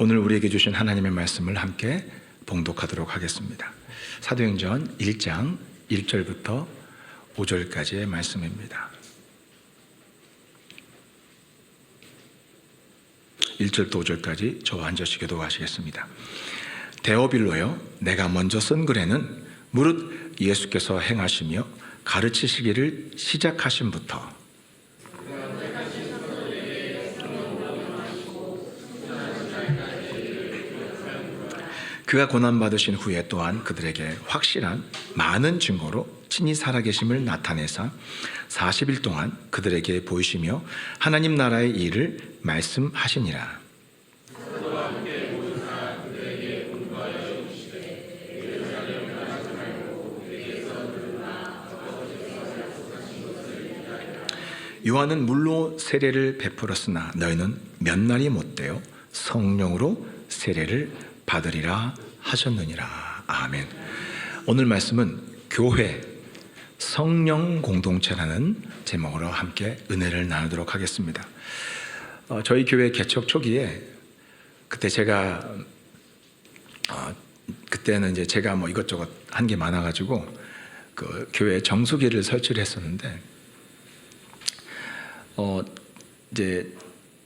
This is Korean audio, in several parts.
오늘 우리에게 주신 하나님의 말씀을 함께 봉독하도록 하겠습니다. 사도행전 1장 1절부터 5절까지의 말씀입니다. 1절부터 5절까지 저와 한 절씩 교독하시겠습니다. 데오빌로여, 내가 먼저 쓴 글에는 무릇 예수께서 행하시며 가르치시기를 시작하심부터 그가 고난받으신 후에 또한 그들에게 확실한 많은 증거로 친히 살아계심을 나타내사 40일 동안 그들에게 보이시며 하나님 나라의 일을 말씀하시니라. 요한은 물로 세례를 베풀었으나 너희는 몇 날이 못되어 성령으로 세례를 받으리라 하셨느니라. 아멘. 오늘 말씀은 교회 성령 공동체라는 제목으로 함께 은혜를 나누도록 하겠습니다. 저희 교회 개척 초기에 그때 제가 그때는 이제 제가 뭐 이것저것 한 게 많아가지고 그 교회 정수기를 설치를 했었는데 이제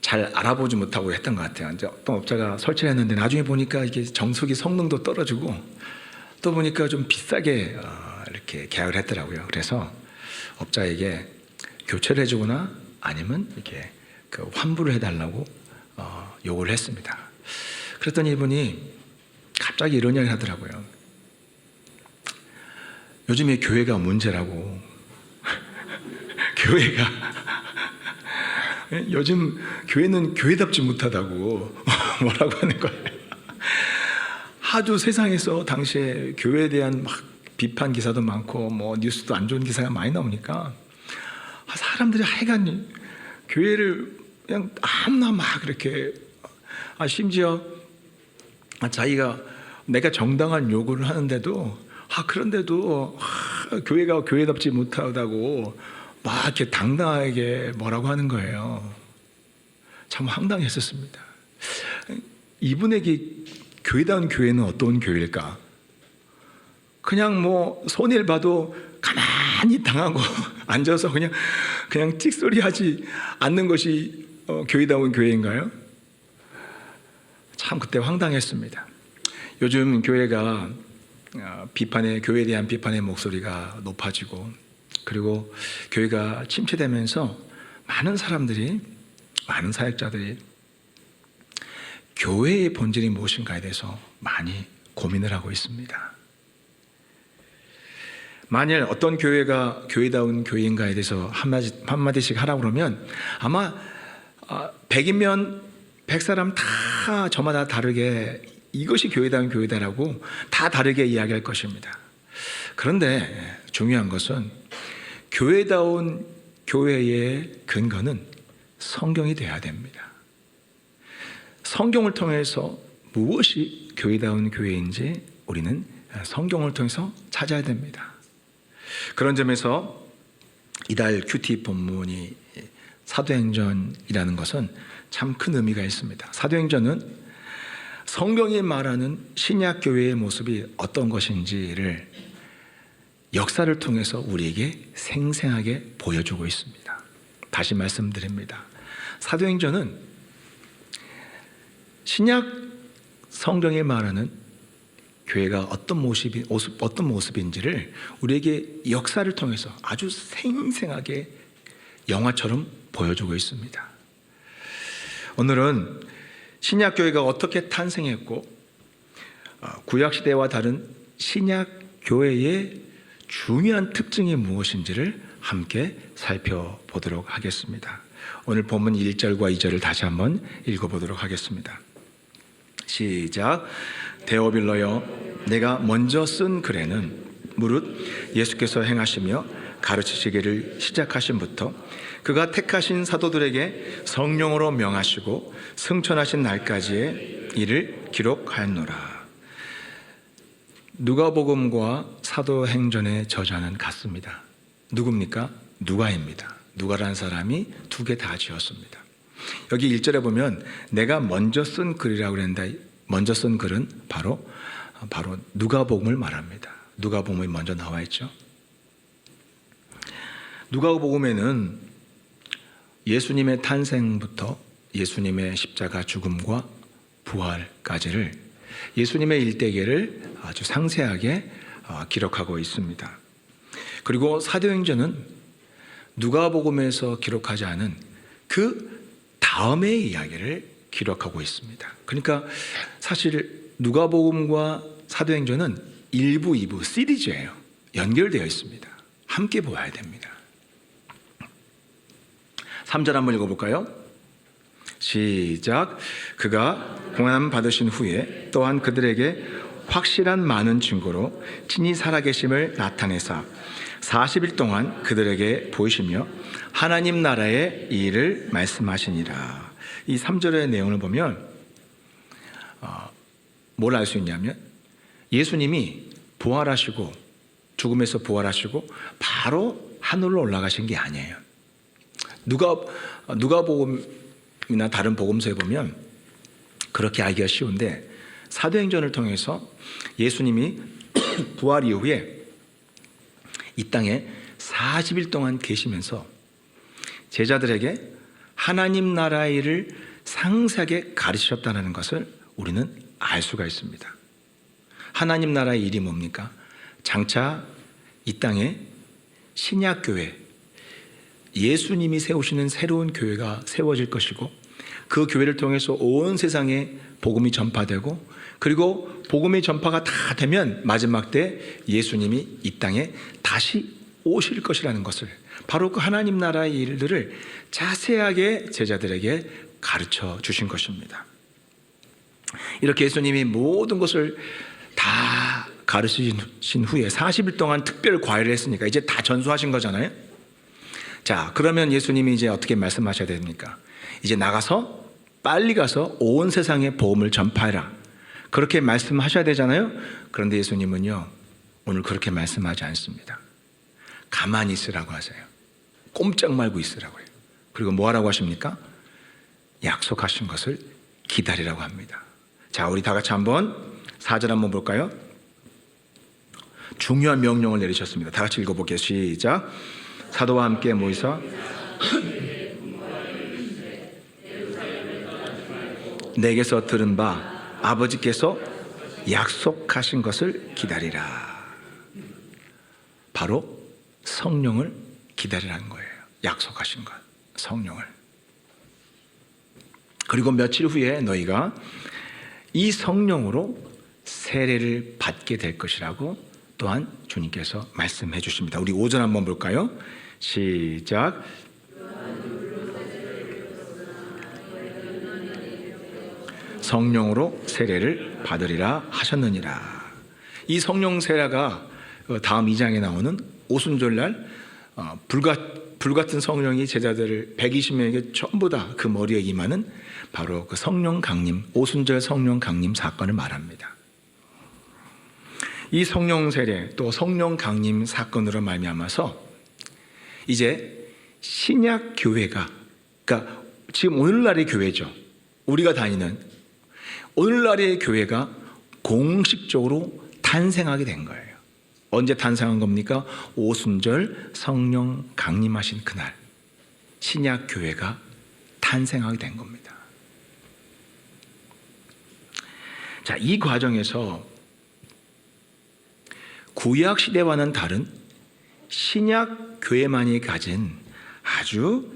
잘 알아보지 못하고 했던 것 같아요. 이제 어떤 업자가 설치를 했는데 나중에 보니까 이게 정수기 성능도 떨어지고 또 보니까 좀 비싸게 이렇게 계약을 했더라고요. 그래서 업자에게 교체를 해주거나 아니면 이렇게 그 환불을 해달라고 요구를 했습니다. 그랬더니 이분이 갑자기 이런 이야기를 하더라고요. 요즘에 교회가 문제라고. 교회가 요즘 교회는 교회답지 못하다고 뭐라고 하는 거예요. 아주 세상에서 당시에 교회에 대한 막 비판 기사도 많고 뭐 뉴스도 안 좋은 기사가 많이 나오니까 사람들이 하여간 교회를 그냥 아무나 막 그렇게 심지어 자기가 내가 정당한 요구를 하는데도 그런데도 교회가 교회답지 못하다고 막 이렇게 당당하게 뭐라고 하는 거예요. 참 황당했었습니다. 이분에게 교회다운 교회는 어떤 교회일까? 그냥 뭐 손해를 봐도 가만히 당하고 앉아서 그냥 틱소리 하지 않는 것이 교회다운 교회인가요? 참 그때 황당했습니다. 요즘 교회가 교회에 대한 비판의 목소리가 높아지고 그리고 교회가 침체되면서 많은 사람들이, 많은 사역자들이 교회의 본질이 무엇인가에 대해서 많이 고민을 하고 있습니다. 만일 어떤 교회가 교회다운 교회인가에 대해서 한마디씩 하라고 그러면 아마 100이면 100사람 다 저마다 다르게 이것이 교회다운 교회다라고 다 다르게 이야기할 것입니다. 그런데 중요한 것은 교회다운 교회의 근거는 성경이 되어야 됩니다. 성경을 통해서 무엇이 교회다운 교회인지 우리는 성경을 통해서 찾아야 됩니다. 그런 점에서 이달 큐티 본문이 사도행전이라는 것은 참 큰 의미가 있습니다. 사도행전은 성경이 말하는 신약교회의 모습이 어떤 것인지를 역사를 통해서 우리에게 생생하게 보여주고 있습니다. 다시 말씀드립니다. 사도행전은 신약 성경이 말하는 교회가 어떤 모습인지를 우리에게 역사를 통해서 아주 생생하게 영화처럼 보여주고 있습니다. 오늘은 신약 교회가 어떻게 탄생했고 구약 시대와 다른 신약 교회의 중요한 특징이 무엇인지를 함께 살펴보도록 하겠습니다. 오늘 본문 1절과 2절을 다시 한번 읽어보도록 하겠습니다. 시작. 데오빌로여, 내가 먼저 쓴 글에는 무릇 예수께서 행하시며 가르치시기를 시작하심부터 그가 택하신 사도들에게 성령으로 명하시고 승천하신 날까지의 일을 기록하였노라. 누가복음과 사도행전의 저자는 같습니다. 누굽니까? 누가입니다. 누가라는 사람이 두 개 다 지었습니다. 여기 1절에 보면 내가 먼저 쓴 글이라고 그랬는데 먼저 쓴 글은 바로 누가복음을 말합니다. 누가복음이 먼저 나와 있죠. 누가복음에는 예수님의 탄생부터 예수님의 십자가 죽음과 부활까지를 예수님의 일대기를 아주 상세하게 기록하고 있습니다. 그리고 사도행전은 누가복음에서 기록하지 않은 그 다음의 이야기를 기록하고 있습니다. 그러니까 사실 누가복음과 사도행전은 1부, 2부 시리즈예요. 연결되어 있습니다. 함께 보아야 됩니다. 3절 한번 읽어볼까요? 시작. 그가 고난 받으신 후에 또한 그들에게 확실한 많은 증거로 친히 살아계심을 나타내사 40일 동안 그들에게 보이시며 하나님 나라의 일을 말씀하시니라. 이 3절의 내용을 보면 뭘 알 수 있냐면 예수님이 부활하시고 죽음에서 부활하시고 바로 하늘로 올라가신 게 아니에요. 누가복음이나 다른 복음서에 보면 그렇게 알기가 쉬운데 사도행전을 통해서 예수님이 부활 이후에 이 땅에 40일 동안 계시면서 제자들에게 하나님 나라의 일을 상세하게 가르치셨다는 것을 우리는 알 수가 있습니다. 하나님 나라의 일이 뭡니까? 장차 이 땅에 신약교회, 예수님이 세우시는 새로운 교회가 세워질 것이고 그 교회를 통해서 온 세상에 복음이 전파되고 그리고 복음의 전파가 다 되면 마지막 때 예수님이 이 땅에 다시 오실 것이라는 것을 바로 그 하나님 나라의 일들을 자세하게 제자들에게 가르쳐 주신 것입니다. 이렇게 예수님이 모든 것을 다 가르치신 후에 40일 동안 특별 과외를 했으니까 이제 다 전수하신 거잖아요. 자, 그러면 예수님이 이제 어떻게 말씀하셔야 됩니까? 이제 나가서 빨리 가서 온 세상에 복음을 전파해라. 그렇게 말씀하셔야 되잖아요. 그런데 예수님은요, 오늘 그렇게 말씀하지 않습니다. 가만히 있으라고 하세요. 꼼짝 말고 있으라고 해요. 그리고 뭐 하라고 하십니까? 약속하신 것을 기다리라고 합니다. 자, 우리 다 같이 한번 4절 한번 볼까요? 중요한 명령을 내리셨습니다. 다 같이 읽어볼게요. 시작. 사도와 함께 모이서 내게서 들은 바 아버지께서 약속하신 것을 기다리라. 바로 성령을 기다리라는 거예요. 약속하신 것, 성령을. 그리고 며칠 후에 너희가 이 성령으로 세례를 받게 될 것이라고 또한 주님께서 말씀해 주십니다. 우리 5절 한번 볼까요? 시작. 성령으로 세례를 받으리라 하셨느니라. 이 성령 세례가 다음 2장에 나오는 오순절날 불같은 성령이 제자들을 120명에게 전부 다 그 머리에 임하는 바로 그 성령 강림, 오순절 성령 강림 사건을 말합니다. 이 성령 세례 또 성령 강림 사건으로 말미암아서 이제 신약 교회가, 그러니까 지금 오늘날의 교회죠. 우리가 다니는 오늘날의 교회가 공식적으로 탄생하게 된 거예요. 언제 탄생한 겁니까? 오순절 성령 강림하신 그날 신약 교회가 탄생하게 된 겁니다. 자, 이 과정에서 구약 시대와는 다른 신약 교회만이 가진 아주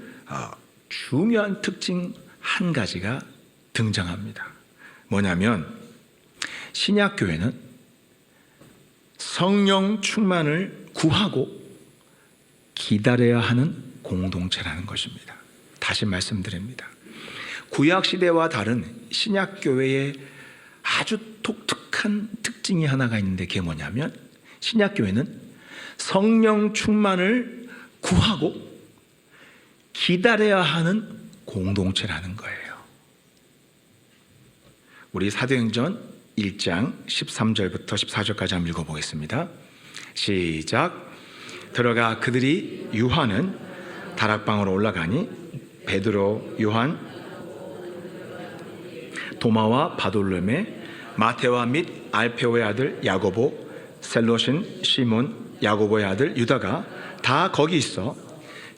중요한 특징 한 가지가 등장합니다. 뭐냐면 신약 교회는 성령 충만을 구하고 기다려야 하는 공동체라는 것입니다. 다시 말씀드립니다. 구약 시대와 다른 신약 교회의 아주 독특한 특징이 하나가 있는데 그게 뭐냐면 신약 교회는 성령 충만을 구하고 기다려야 하는 공동체라는 거예요. 우리 사도행전 1장 13절부터 14절까지 한번 읽어보겠습니다. 시작. 들어가 그들이 유하는 다락방으로 올라가니 베드로, 요한, 도마와 바돌로메, 마테와 및 알페오의 아들 야고보, 셀롯인 시몬, 야고보의 아들 유다가 다 거기 있어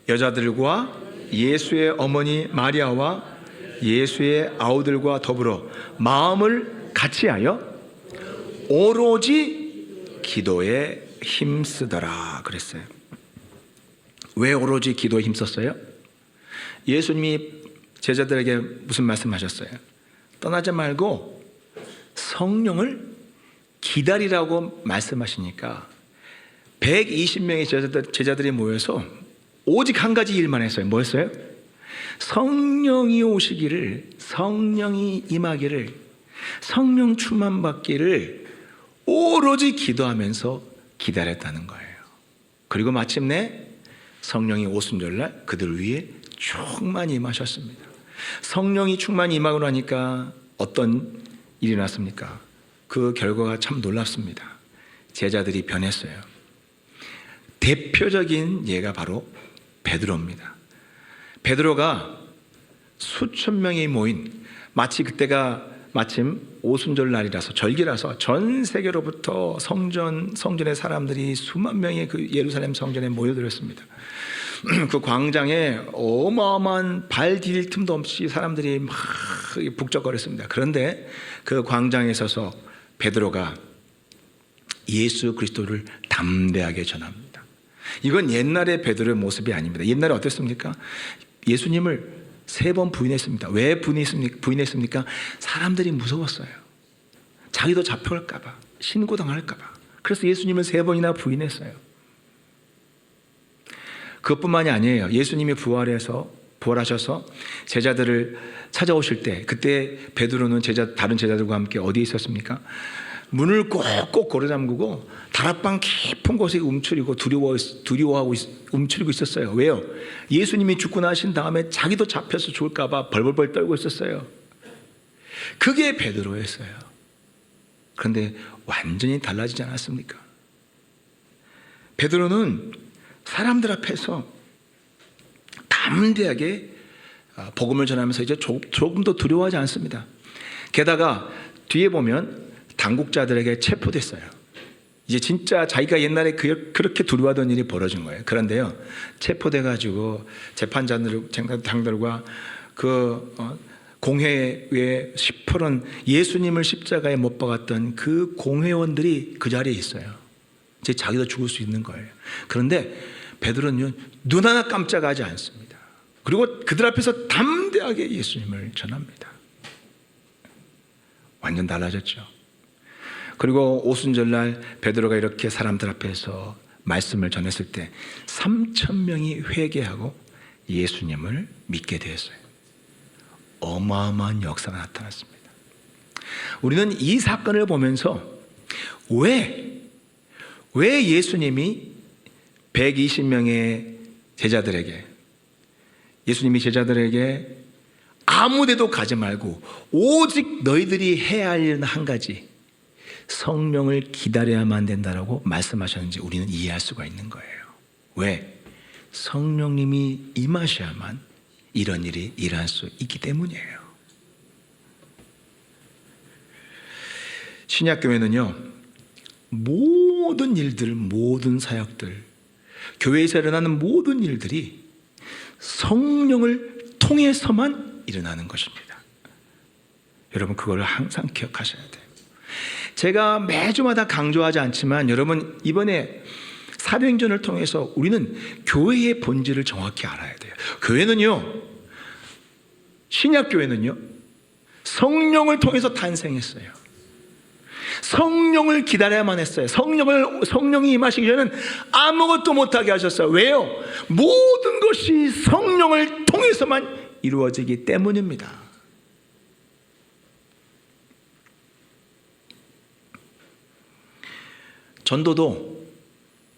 여자들과 예수의 어머니 마리아와 예수의 아우들과 더불어 마음을 같이하여 오로지 기도에 힘쓰더라 그랬어요. 왜 오로지 기도에 힘썼어요? 예수님이 제자들에게 무슨 말씀하셨어요? 떠나지 말고 성령을 기다리라고 말씀하시니까 120명의 제자들이 모여서 오직 한 가지 일만 했어요. 뭐였어요? 성령이 오시기를, 성령이 임하기를, 성령 충만받기를 오로지 기도하면서 기다렸다는 거예요. 그리고 마침내 성령이 오순절날 그들 위에 충만히 임하셨습니다. 성령이 충만히 임하고 나니까 어떤 일이 났습니까? 그 결과가 참 놀랍습니다. 제자들이 변했어요. 대표적인 예가 바로 베드로입니다. 베드로가 수천 명이 모인, 마치 그때가 마침 오순절 날이라서, 절기라서 전 세계로부터 성전의 사람들이 수만 명이 그 예루살렘 성전에 모여들었습니다. 그 광장에 어마어마한 발 디딜 틈도 없이 사람들이 막 북적거렸습니다. 그런데 그 광장에 서서 베드로가 예수 그리스도를 담대하게 전합니다. 이건 옛날의 베드로의 모습이 아닙니다. 옛날에 어땠습니까? 예수님을 3번 부인했습니다. 왜 부인했습니까? 사람들이 무서웠어요. 자기도 잡혀갈까봐, 신고당할까봐. 그래서 예수님을 3번이나 부인했어요. 그것뿐만이 아니에요. 예수님이 부활하셔서 제자들을 찾아오실 때, 그때 베드로는 다른 제자들과 함께 어디에 있었습니까? 문을 꼭꼭 걸어잠그고 다락방 깊은 곳에 움츠리고 두려워하고 움츠리고 있었어요. 왜요? 예수님이 죽고 나신 다음에 자기도 잡혀서 죽을까봐 벌벌벌 떨고 있었어요. 그게 베드로였어요. 그런데 완전히 달라지지 않았습니까? 베드로는 사람들 앞에서 담대하게 복음을 전하면서 이제 조금 더 두려워하지 않습니다. 게다가 뒤에 보면 당국자들에게 체포됐어요. 이제 진짜 자기가 옛날에 그렇게 두려워하던 일이 벌어진 거예요. 그런데요, 체포돼가지고 재판장들과 그 공회에 10%는 예수님을 십자가에 못 박았던 그 공회원들이 그 자리에 있어요. 이제 자기도 죽을 수 있는 거예요. 그런데 베드로는 눈 하나 깜짝하지 않습니다. 그리고 그들 앞에서 담대하게 예수님을 전합니다. 완전 달라졌죠. 그리고 오순절날 베드로가 이렇게 사람들 앞에서 말씀을 전했을 때 3,000명이 회개하고 예수님을 믿게 되었어요. 어마어마한 역사가 나타났습니다. 우리는 이 사건을 보면서 왜 예수님이 120명의 제자들에게, 예수님이 제자들에게 아무데도 가지 말고 오직 너희들이 해야 할 일은 한 가지, 성령을 기다려야만 된다라고 말씀하셨는지 우리는 이해할 수가 있는 거예요. 왜? 성령님이 임하셔야만 이런 일이 일어날 수 있기 때문이에요. 신약교회는요, 모든 일들, 모든 사역들, 교회에서 일어나는 모든 일들이 성령을 통해서만 일어나는 것입니다. 여러분, 그걸 항상 기억하셔야 돼요. 제가 매주마다 강조하지 않지만 여러분, 이번에 사도행전을 통해서 우리는 교회의 본질을 정확히 알아야 돼요. 교회는요, 신약교회는요, 성령을 통해서 탄생했어요. 성령을 기다려야만 했어요. 성령이 임하시기 전에는 아무것도 못하게 하셨어요. 왜요? 모든 것이 성령을 통해서만 이루어지기 때문입니다. 전도도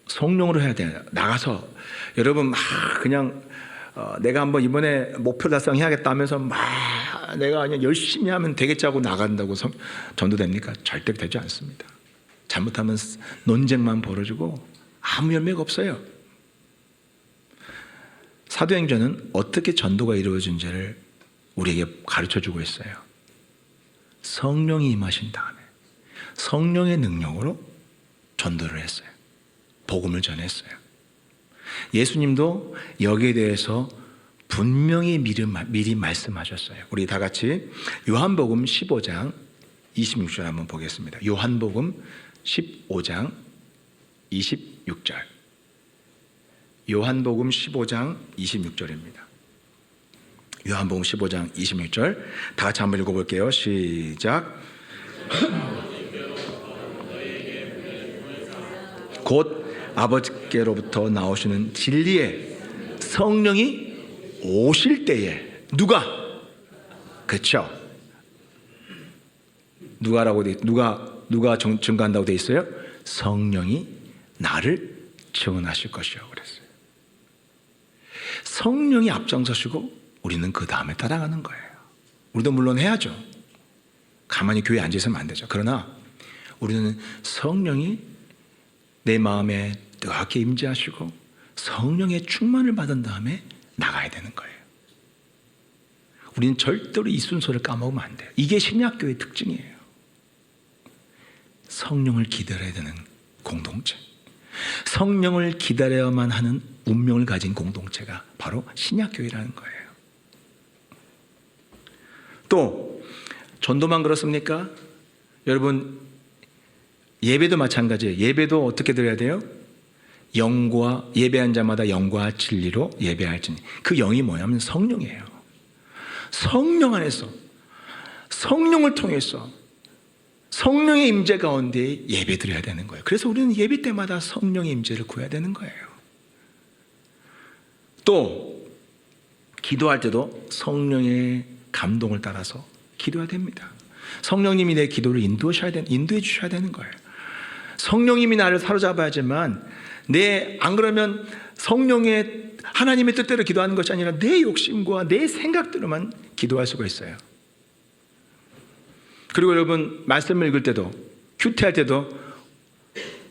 성령으로 해야 돼요. 나가서 여러분 그냥 내가 한번 이번에 목표 달성해야겠다 하면서 내가 그냥 열심히 하면 되겠지 하고 나간다고 전도됩니까? 절대 되지 않습니다. 잘못하면 논쟁만 벌어지고 아무 열매가 없어요. 사도행전은 어떻게 전도가 이루어진지를 우리에게 가르쳐주고 있어요. 성령이 임하신 다음에 성령의 능력으로 전도를 했어요. 복음을 전했어요. 예수님도 여기에 대해서 분명히 미리 말씀하셨어요. 우리 다 같이 요한복음 15장 26절 한번 보겠습니다. 요한복음 15장 26절. 요한복음 15장 26절입니다. 요한복음 15장 26절 다 같이 한번 읽어볼게요. 시작. 곧 아버지께로부터 나오시는 진리의 성령이 오실 때에 누가? 그렇죠. 누가 증거한다고 돼 있어요? 성령이 나를 증언하실 것이요 그랬어요. 성령이 앞장서시고 우리는 그 다음에 따라가는 거예요. 우리도 물론 해야죠. 가만히 교회에 앉아 있으면 안 되죠. 그러나 우리는 성령이 내 마음에 뜨겁게 임재하시고 성령의 충만을 받은 다음에 나가야 되는 거예요. 우리는 절대로 이 순서를 까먹으면 안 돼요. 이게 신약교회의 특징이에요. 성령을 기다려야 되는 공동체, 성령을 기다려야만 하는 운명을 가진 공동체가 바로 신약교회라는 거예요. 또 전도만 그렇습니까? 여러분 예배도 마찬가지예요. 예배도 어떻게 드려야 돼요? 영과 예배한 자마다 영과 진리로 예배할지니. 그 영이 뭐냐면 성령이에요. 성령 안에서 성령을 통해서 성령의 임재 가운데 예배 드려야 되는 거예요. 그래서 우리는 예배 때마다 성령의 임재를 구해야 되는 거예요. 또 기도할 때도 성령의 감동을 따라서 기도해야 됩니다. 성령님이 내 기도를 인도해 주셔야 되는 거예요. 성령님이 나를 사로잡아야지만 안 그러면 성령의 하나님의 뜻대로 기도하는 것이 아니라 내 욕심과 내 생각대로만 기도할 수가 있어요. 그리고 여러분 말씀을 읽을 때도 큐티할 때도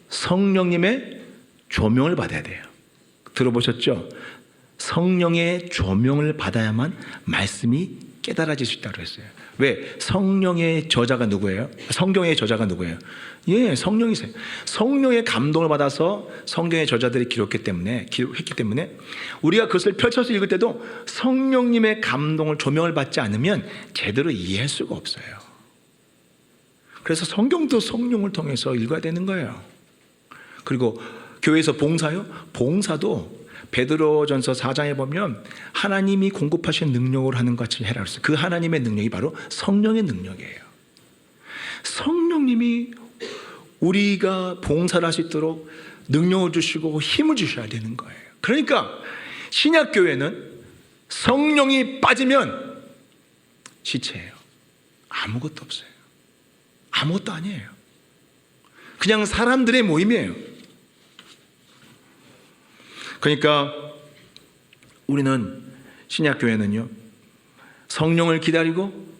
성령님의 조명을 받아야 돼요. 들어보셨죠? 성령의 조명을 받아야만 말씀이 깨달아질 수 있다고 했어요. 왜? 성령의 저자가 누구예요? 성경의 저자가 누구예요? 예, 성령이세요. 성령의 감동을 받아서 성경의 저자들이 기록했기 때문에 우리가 그것을 펼쳐서 읽을 때도 성령님의 감동을 조명을 받지 않으면 제대로 이해할 수가 없어요. 그래서 성경도 성령을 통해서 읽어야 되는 거예요. 그리고 교회에서 봉사요? 봉사도 베드로전서 4장에 보면 하나님이 공급하신 능력으로 하는 것 같이 해라 그랬어요. 그 하나님의 능력이 바로 성령의 능력이에요. 성령님이 우리가 봉사를 할 수 있도록 능력을 주시고 힘을 주셔야 되는 거예요. 그러니까 신약교회는 성령이 빠지면 시체예요. 아무것도 없어요. 아무것도 아니에요. 그냥 사람들의 모임이에요. 그러니까 우리는 신약교회는요, 성령을 기다리고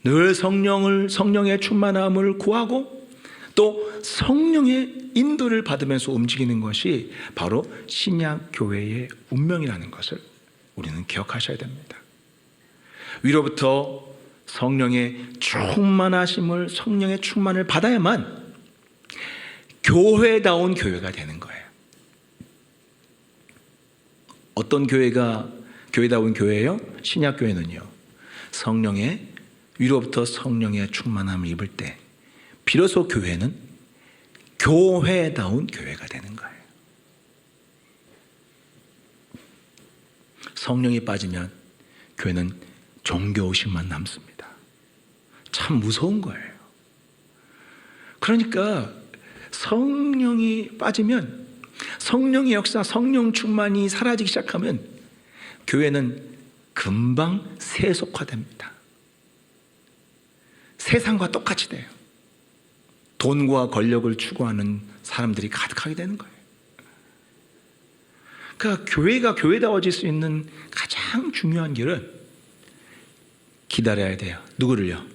늘 성령의 충만함을 구하고 또 성령의 인도를 받으면서 움직이는 것이 바로 신약교회의 운명이라는 것을 우리는 기억하셔야 됩니다. 위로부터 성령의 충만하심을, 성령의 충만을 받아야만 교회다운 교회가 되는 거예요. 어떤 교회가 교회다운 교회예요? 신약교회는요, 위로부터 성령의 충만함을 입을 때 비로소 교회는 교회다운 교회가 되는 거예요. 성령이 빠지면 교회는 종교의식만 남습니다. 참 무서운 거예요. 그러니까 성령이 빠지면, 성령의 역사, 성령 충만이 사라지기 시작하면 교회는 금방 세속화됩니다. 세상과 똑같이 돼요. 돈과 권력을 추구하는 사람들이 가득하게 되는 거예요. 그러니까 교회가 교회다워질 수 있는 가장 중요한 길은 기다려야 돼요. 누구를요?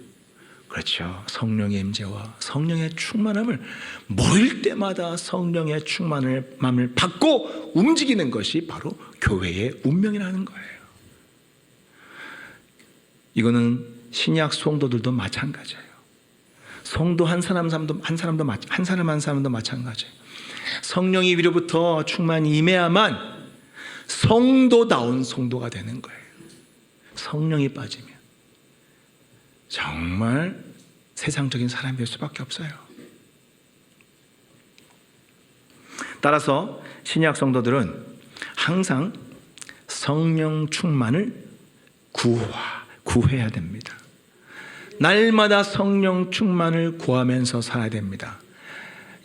그렇죠. 성령의 임재와 성령의 충만함을 모일 때마다 성령의 충만함을 받고 움직이는 것이 바로 교회의 운명이라는 거예요. 이거는 신약 성도들도 마찬가지예요. 성도 한 사람 한 사람도 마찬가지예요. 성령이 위로부터 충만히 임해야만 성도다운 성도가 되는 거예요. 성령이 빠지면 정말 세상적인 사람이 될 수밖에 없어요. 따라서 신약 성도들은 항상 성령 충만을 구해야 됩니다. 날마다 성령 충만을 구하면서 살아야 됩니다.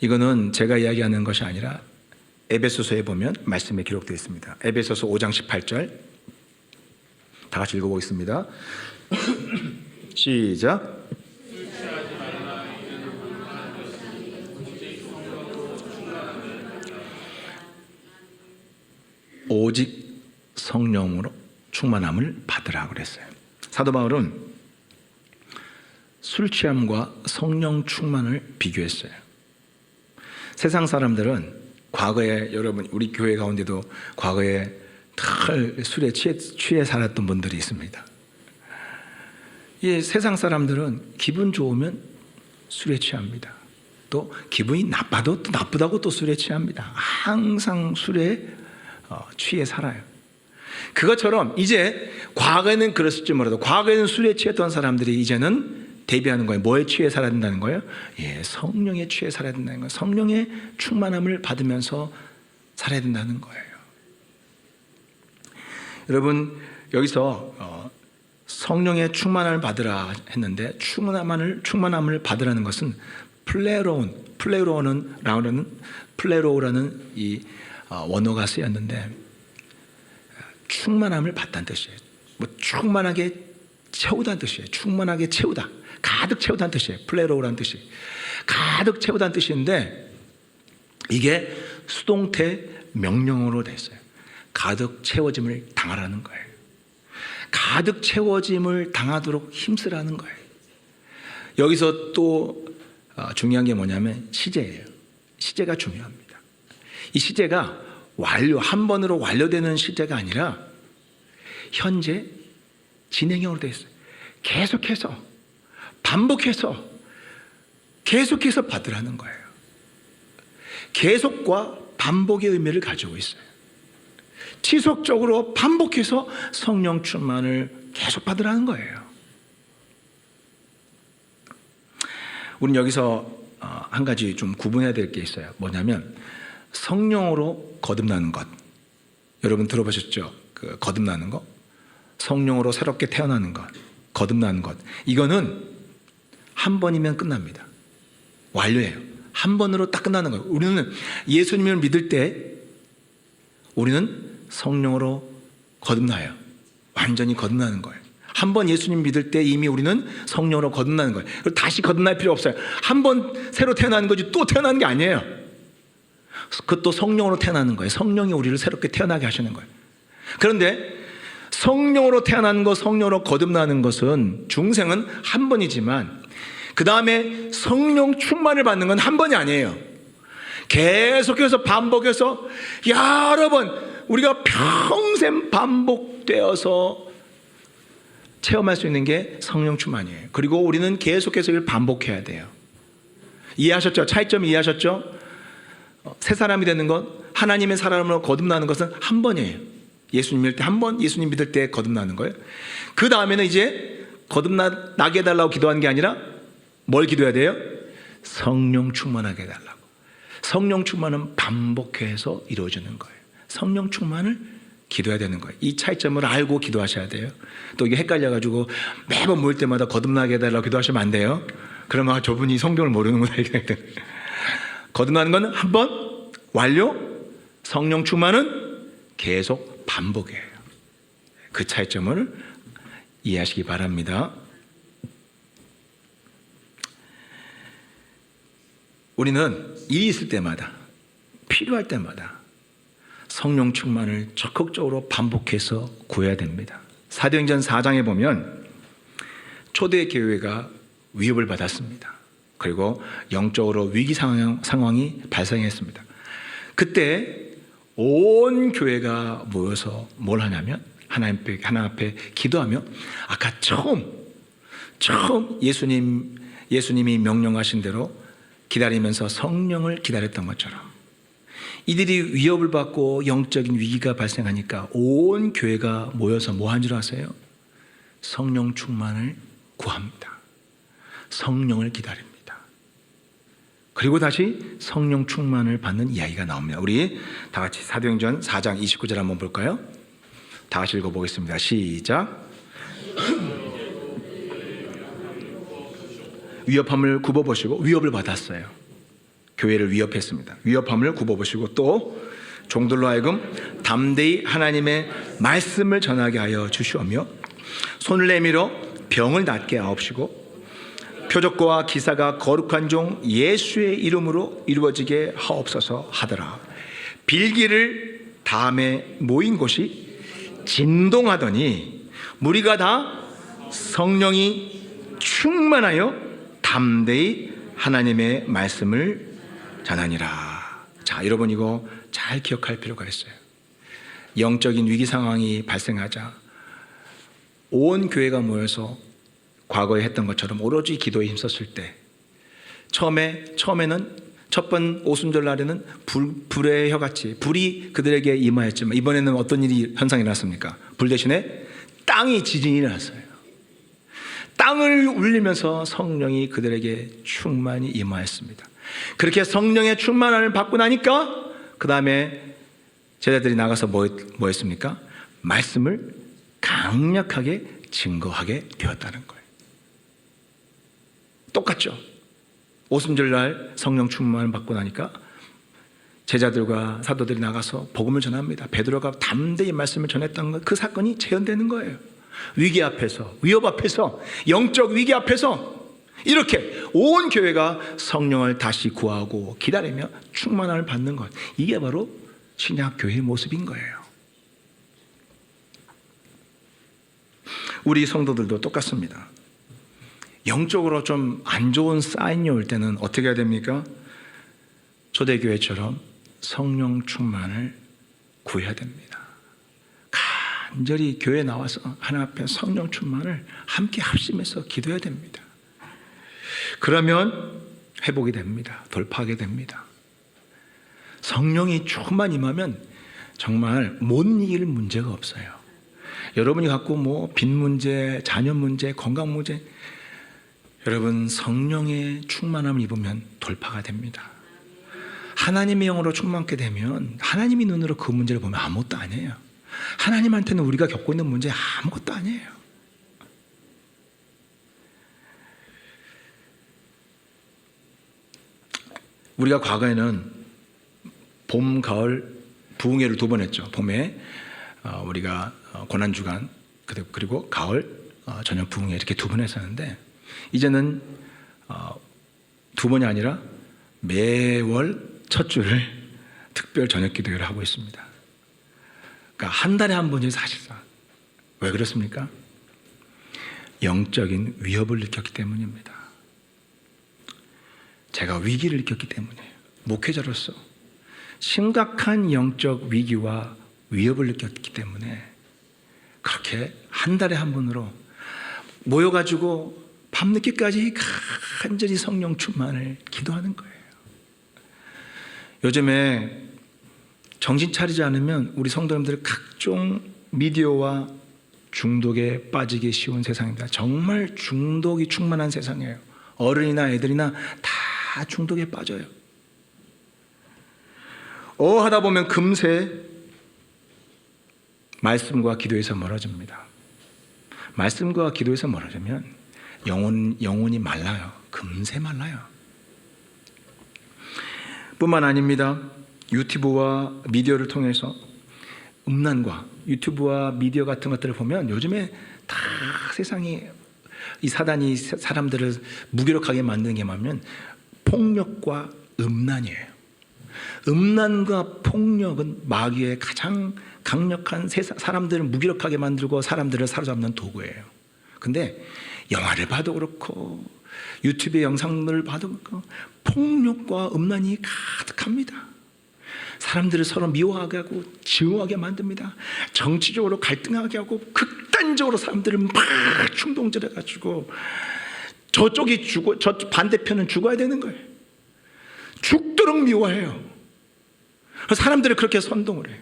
이거는 제가 이야기하는 것이 아니라 에베소서에 보면 말씀에 기록되어 있습니다. 에베소서 5장 18절 다 같이 읽어보겠습니다. 시작. 오직 성령으로 충만함을 받으라 그랬어요. 사도 바울은 술 취함과 성령 충만을 비교했어요. 세상 사람들은 과거에, 여러분 우리 교회 가운데도 과거에 늘 술에 취해 살았던 분들이 있습니다. 이 세상 사람들은 기분 좋으면 술에 취합니다. 또 기분이 나빠도 또 나쁘다고 또 술에 취합니다. 항상 술에 취해 살아요. 그것처럼 이제 과거에는 그랬을지 몰라도 과거에는 술에 취했던 사람들이 이제는 대비하는 거예요. 뭐에 취해 살아야 된다는 거예요? 성령에 취해 살아야 된다는 거예요. 성령의 충만함을 받으면서 살아야 된다는 거예요. 여러분 여기서 성령의 충만함을 받으라 했는데 충만함을 받으라는 것은 플레로우라는 이 원어가 쓰였는데 충만함을 받다는 뜻이에요. 충만하게 채우다는 뜻이에요. 충만하게 채우다, 가득 채우다는 뜻이에요. 플레로우라는 뜻이 가득 채우다는 뜻인데 이게 수동태 명령어로 됐어요. 가득 채워짐을 당하라는 거예요. 가득 채워짐을 당하도록 힘쓰라는 거예요. 여기서 또 중요한 게 뭐냐면 시제예요. 시제가 중요합니다. 이 시제가 한 번으로 완료되는 시제가 아니라 현재 진행형으로 되어 있어요. 계속해서 반복해서 계속해서 받으라는 거예요. 계속과 반복의 의미를 가지고 있어요. 지속적으로 반복해서 성령 충만을 계속 받으라는 거예요. 우리는 여기서 한 가지 좀 구분해야 될 게 있어요. 뭐냐면 성령으로 거듭나는 것. 여러분 들어보셨죠? 그 거듭나는 것. 성령으로 새롭게 태어나는 것. 거듭나는 것. 이거는 한 번이면 끝납니다. 완료예요. 한 번으로 딱 끝나는 거예요. 우리는 예수님을 믿을 때 우리는 성령으로 거듭나요. 완전히 거듭나는 거예요. 한 번 예수님 믿을 때 이미 우리는 성령으로 거듭나는 거예요. 그리고 다시 거듭날 필요 없어요. 한 번 새로 태어나는 거지 또 태어나는 게 아니에요. 그것도 성령으로 태어나는 거예요. 성령이 우리를 새롭게 태어나게 하시는 거예요. 그런데 성령으로 태어나는 것, 성령으로 거듭나는 것은 중생은 한 번이지만 그 다음에 성령 충만을 받는 건 한 번이 아니에요. 계속해서 반복해서 여러 번 우리가 평생 반복되어서 체험할 수 있는 게 성령 충만이에요. 그리고 우리는 계속해서 이걸 반복해야 돼요. 이해하셨죠? 차이점 이해하셨죠? 새 사람이 되는 것, 하나님의 사람으로 거듭나는 것은 한 번이에요. 예수님 믿을 때 한 번, 예수님 믿을 때 거듭나는 거예요. 그 다음에는 이제 거듭나게 해달라고 기도하는 게 아니라 뭘 기도해야 돼요? 성령 충만하게 해달라고. 성령 충만은 반복해서 이루어지는 거예요. 성령 충만을 기도해야 되는 거예요. 이 차이점을 알고 기도하셔야 돼요. 또 이게 헷갈려가지고 매번 모일 때마다 거듭나게 해달라고 기도하시면 안 돼요. 그러면 저분이 성경을 모르는구나. 거듭나는 건 한 번 완료, 성령 충만은 계속 반복이에요. 그 차이점을 이해하시기 바랍니다. 우리는 일이 있을 때마다, 필요할 때마다 성령 충만을 적극적으로 반복해서 구해야 됩니다. 사도행전 4장에 보면 초대 교회가 위협을 받았습니다. 그리고 영적으로 위기 상황이 발생했습니다. 그때 온 교회가 모여서 뭘 하냐면 하나님 앞에 기도하며 아까 처음 예수님 예수님이 명령하신 대로 기다리면서 성령을 기다렸던 것처럼 이들이 위협을 받고 영적인 위기가 발생하니까 온 교회가 모여서 뭐 한 줄 아세요? 성령 충만을 구합니다. 성령을 기다립니다. 그리고 다시 성령 충만을 받는 이야기가 나옵니다. 우리 다 같이 사도행전 4장 29절 한번 볼까요? 다 같이 읽어보겠습니다. 시작. 위협함을 굽어보시고, 위협을 받았어요. 교회를 위협했습니다. 위협함을 굽어보시고 또 종들로 하여금 담대히 하나님의 말씀을 전하게 하여 주시오며 손을 내밀어 병을 낫게 하옵시고 표적과 기사가 거룩한 종 예수의 이름으로 이루어지게 하옵소서 하더라. 빌기를 다음에 모인 곳이 진동하더니 무리가 다 성령이 충만하여 담대히 하나님의 말씀을 전하니라. 자, 여러분 이거 잘 기억할 필요가 있어요. 영적인 위기 상황이 발생하자 온 교회가 모여서 과거에 했던 것처럼 오로지 기도에 힘썼을 때 처음에는 첫 번 오순절 날에는 불의 혀같이 불이 그들에게 임하였지만 이번에는 어떤 현상이 일어났습니까? 불 대신에 땅이 지진이 일어났어요. 땅을 울리면서 성령이 그들에게 충만히 임하였습니다. 그렇게 성령의 충만함을 받고 나니까 그 다음에 제자들이 나가서 뭐 했습니까? 말씀을 강력하게 증거하게 되었다는 거예요. 똑같죠? 오순절날 성령 충만을 받고 나니까 제자들과 사도들이 나가서 복음을 전합니다. 베드로가 담대히 말씀을 전했던 것, 그 사건이 재현되는 거예요. 위기 앞에서, 위협 앞에서, 영적 위기 앞에서 이렇게 온 교회가 성령을 다시 구하고 기다리며 충만함을 받는 것, 이게 바로 신약 교회의 모습인 거예요. 우리 성도들도 똑같습니다. 영적으로 좀 안 좋은 사인이 올 때는 어떻게 해야 됩니까? 초대교회처럼 성령 충만을 구해야 됩니다. 간절히 교회에 나와서 하나님 앞에 성령 충만을 함께 합심해서 기도해야 됩니다. 그러면 회복이 됩니다. 돌파하게 됩니다. 성령이 조금만 임하면 정말 못 이길 문제가 없어요. 여러분이 갖고 뭐 빚 문제, 자녀 문제, 건강 문제, 여러분 성령의 충만함을 입으면 돌파가 됩니다. 하나님의 영으로 충만하게 되면 하나님의 눈으로 그 문제를 보면 아무것도 아니에요. 하나님한테는 우리가 겪고 있는 문제 아무것도 아니에요. 우리가 과거에는 봄, 가을 부흥회를 2번 했죠. 봄에 우리가 고난주간, 그리고 가을 저녁 부흥회 이렇게 2번 했었는데 이제는 2번이 아니라 매월 첫 주를 특별 저녁 기도회를 하고 있습니다. 그러니까 한 달에 한 번이에요, 사실상. 왜 그렇습니까? 영적인 위협을 느꼈기 때문입니다. 제가 위기를 느꼈기 때문이에요. 목회자로서 심각한 영적 위기와 위협을 느꼈기 때문에 그렇게 한 달에 한 번으로 모여가지고 밤늦게까지 간절히 성령 충만을 기도하는 거예요. 요즘에 정신 차리지 않으면 우리 성도님들 각종 미디어와 중독에 빠지기 쉬운 세상입니다. 정말 중독이 충만한 세상이에요. 어른이나 애들이나 다 중독에 빠져요. 하다 보면 금세 말씀과 기도에서 멀어집니다. 말씀과 기도에서 멀어지면 영혼이 말라요. 금세 말라요. 뿐만 아닙니다. 유튜브와 미디어를 통해서 음란과 유튜브와 미디어 같은 것들을 보면 요즘에 다 세상이 이 사단이 사람들을 무기력하게 만드는 게 뭐냐면 폭력과 음란이에요. 음란과 폭력은 마귀의 가장 강력한 사람들을 무기력하게 만들고 사람들을 사로잡는 도구예요. 근데 영화를 봐도 그렇고 유튜브의 영상들을 봐도 그렇고 폭력과 음란이 가득합니다. 사람들을 서로 미워하게 하고 증오하게 만듭니다. 정치적으로 갈등하게 하고 극단적으로 사람들을 막 충동질해가지고 저쪽이 저 반대편은 죽어야 되는 거예요. 죽도록 미워해요. 사람들이 그렇게 선동을 해요.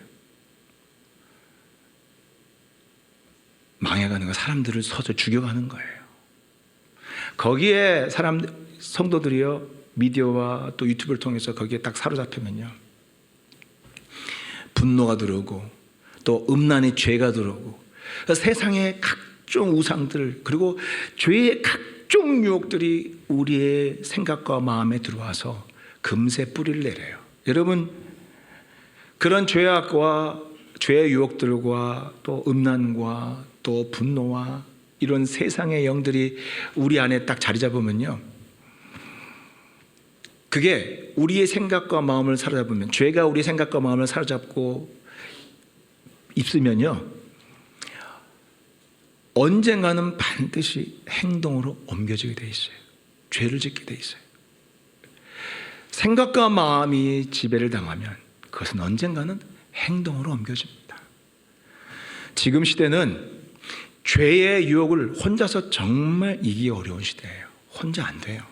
망해가는 거, 사람들을 서서 죽여가는 거예요. 거기에 성도들이요, 미디어와 또 유튜브를 통해서 거기에 딱 사로잡히면요, 분노가 들어오고 또 음란의 죄가 들어오고 세상의 각종 우상들, 그리고 죄의 각종 유혹들이 우리의 생각과 마음에 들어와서 금세 뿌리를 내려요. 여러분, 그런 죄악과 죄의 유혹들과 또 음란과 또 분노와 이런 세상의 영들이 우리 안에 딱 자리 잡으면요, 그게 우리의 생각과 마음을 사로잡으면, 죄가 우리 생각과 마음을 사로잡고 있으면요, 언젠가는 반드시 행동으로 옮겨지게 돼 있어요. 죄를 짓게 돼 있어요. 생각과 마음이 지배를 당하면 그것은 언젠가는 행동으로 옮겨집니다. 지금 시대는 죄의 유혹을 혼자서 정말 이기기 어려운 시대예요. 혼자 안 돼요.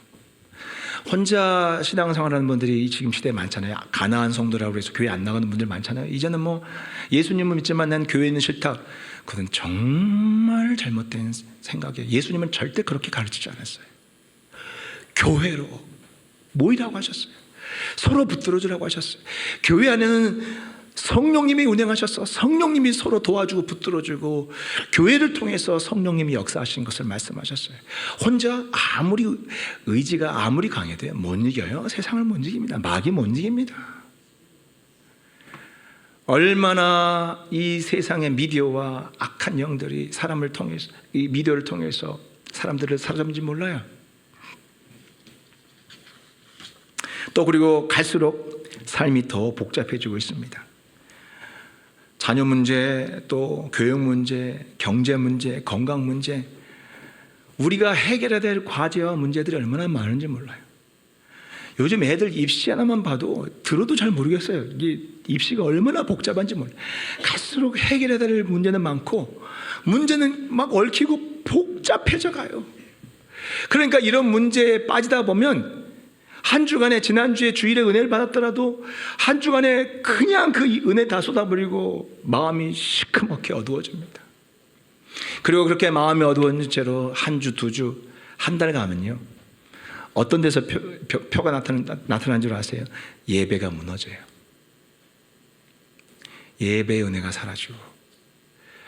혼자 신앙생활하는 분들이 지금 시대에 많잖아요. 가난한 성도라고 해서 교회 안 나가는 분들 많잖아요. 이제는 뭐 예수님은 믿지만 난 교회는 싫다. 그건 정말 잘못된 생각이에요. 예수님은 절대 그렇게 가르치지 않았어요. 교회로 모이라고 하셨어요. 서로 붙들어주라고 하셨어요. 교회 안에는 성령님이 운행하셔서 성령님이 서로 도와주고 붙들어주고 교회를 통해서 성령님이 역사하신 것을 말씀하셨어요. 혼자 아무리 의지가 아무리 강해도 못 이겨요. 세상을 못 이깁니다. 마귀 못 이깁니다. 얼마나 이 세상의 미디어와 악한 영들이 사람을 통해서, 이 미디어를 통해서 사람들을 사로잡는지 몰라요. 또 그리고 갈수록 삶이 더 복잡해지고 있습니다. 자녀 문제, 또 교육 문제, 경제 문제, 건강 문제, 우리가 해결해야 될 과제와 문제들이 얼마나 많은지 몰라요. 요즘 애들 입시 하나만 봐도 들어도 잘 모르겠어요. 이게 입시가 얼마나 복잡한지 몰라요. 갈수록 해결해야 될 문제는 많고 문제는 막 얽히고 복잡해져 가요. 그러니까 이런 문제에 빠지다 보면 한 주간에, 지난주에 주일에 은혜를 받았더라도 한 주간에 그냥 그 은혜 다 쏟아버리고 마음이 시커멓게 어두워집니다. 그리고 그렇게 마음이 어두운 채로 한 주, 두 주, 한 달 가면요, 어떤 데서 표가 나타난 줄 아세요? 예배가 무너져요. 예배의 은혜가 사라지고